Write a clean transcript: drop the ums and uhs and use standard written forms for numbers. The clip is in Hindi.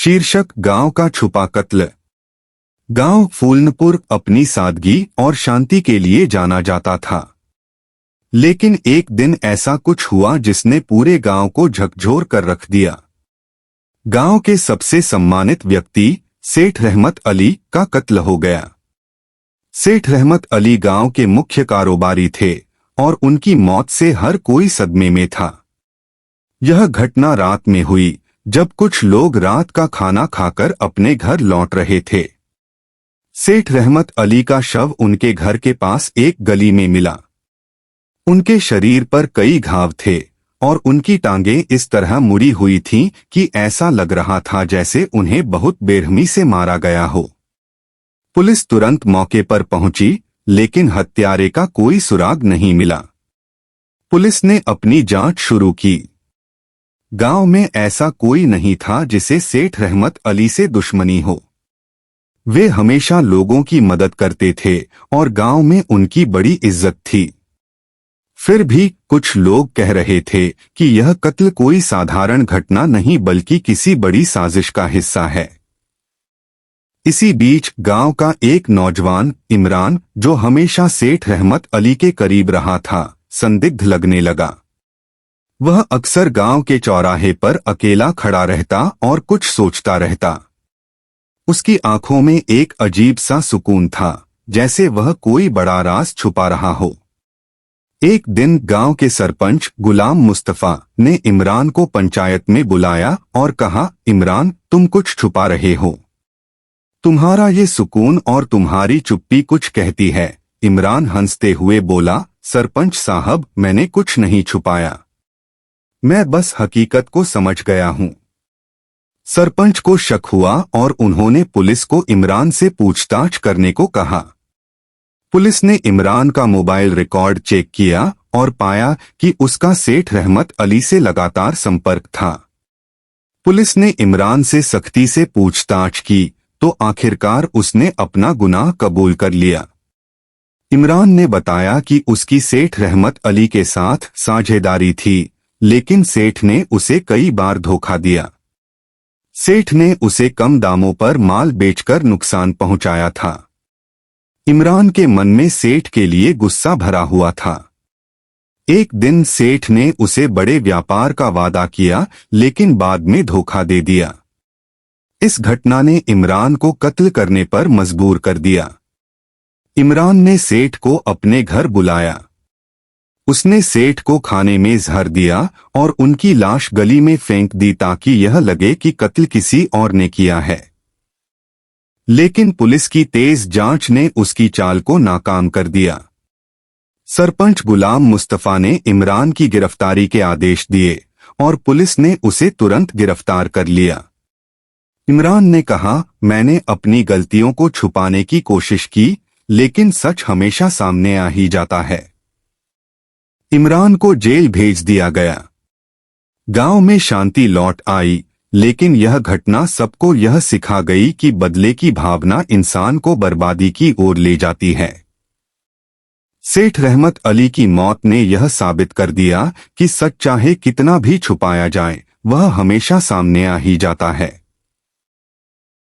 शीर्षक गांव का छुपा कत्ल। गांव फूलनपुर अपनी सादगी और शांति के लिए जाना जाता था, लेकिन एक दिन ऐसा कुछ हुआ जिसने पूरे गांव को झकझोर कर रख दिया। गांव के सबसे सम्मानित व्यक्ति सेठ रहमत अली का कत्ल हो गया। सेठ रहमत अली गांव के मुख्य कारोबारी थे और उनकी मौत से हर कोई सदमे में था। यह घटना रात में हुई जब कुछ लोग रात का खाना खाकर अपने घर लौट रहे थे। सेठ रहमत अली का शव उनके घर के पास एक गली में मिला। उनके शरीर पर कई घाव थे और उनकी टांगें इस तरह मुड़ी हुई थीं कि ऐसा लग रहा था जैसे उन्हें बहुत बेरहमी से मारा गया हो। पुलिस तुरंत मौके पर पहुंची, लेकिन हत्यारे का कोई सुराग नहीं मिला। पुलिस ने अपनी जांच शुरू की। गांव में ऐसा कोई नहीं था जिसे सेठ रहमत अली से दुश्मनी हो। वे हमेशा लोगों की मदद करते थे और गांव में उनकी बड़ी इज्जत थी। फिर भी कुछ लोग कह रहे थे कि यह कत्ल कोई साधारण घटना नहीं बल्कि किसी बड़ी साजिश का हिस्सा है। इसी बीच गांव का एक नौजवान इमरान, जो हमेशा सेठ रहमत अली के करीब रहा था, संदिग्ध लगने लगा। वह अक्सर गांव के चौराहे पर अकेला खड़ा रहता और कुछ सोचता रहता। उसकी आंखों में एक अजीब सा सुकून था, जैसे वह कोई बड़ा राज छुपा रहा हो। एक दिन गांव के सरपंच गुलाम मुस्तफा ने इमरान को पंचायत में बुलाया और कहा, इमरान, तुम कुछ छुपा रहे हो। तुम्हारा ये सुकून और तुम्हारी चुप्पी कुछ कहती है। इमरान हंसते हुए बोला, सरपंच साहब, मैंने कुछ नहीं छुपाया, मैं बस हकीकत को समझ गया हूं। सरपंच को शक हुआ और उन्होंने पुलिस को इमरान से पूछताछ करने को कहा। पुलिस ने इमरान का मोबाइल रिकॉर्ड चेक किया और पाया कि उसका सेठ रहमत अली से लगातार संपर्क था। पुलिस ने इमरान से सख्ती से पूछताछ की तो आखिरकार उसने अपना गुनाह कबूल कर लिया। इमरान ने बताया कि उसकी सेठ रहमत अली के साथ साझेदारी थी, लेकिन सेठ ने उसे कई बार धोखा दिया। सेठ ने उसे कम दामों पर माल बेचकर नुकसान पहुंचाया था। इमरान के मन में सेठ के लिए गुस्सा भरा हुआ था। एक दिन सेठ ने उसे बड़े व्यापार का वादा किया, लेकिन बाद में धोखा दे दिया। इस घटना ने इमरान को कत्ल करने पर मजबूर कर दिया। इमरान ने सेठ को अपने घर बुलाया। उसने सेठ को खाने में जहर दिया और उनकी लाश गली में फेंक दी ताकि यह लगे कि कत्ल किसी और ने किया है। लेकिन पुलिस की तेज जांच ने उसकी चाल को नाकाम कर दिया। सरपंच गुलाम मुस्तफा ने इमरान की गिरफ्तारी के आदेश दिए और पुलिस ने उसे तुरंत गिरफ्तार कर लिया। इमरान ने कहा, मैंने अपनी गलतियों को छुपाने की कोशिश की, लेकिन सच हमेशा सामने आ ही जाता है। इमरान को जेल भेज दिया गया। गांव में शांति लौट आई, लेकिन यह घटना सबको यह सिखा गई कि बदले की भावना इंसान को बर्बादी की ओर ले जाती है। सेठ रहमत अली की मौत ने यह साबित कर दिया कि सच चाहे कितना भी छुपाया जाए, वह हमेशा सामने आ ही जाता है।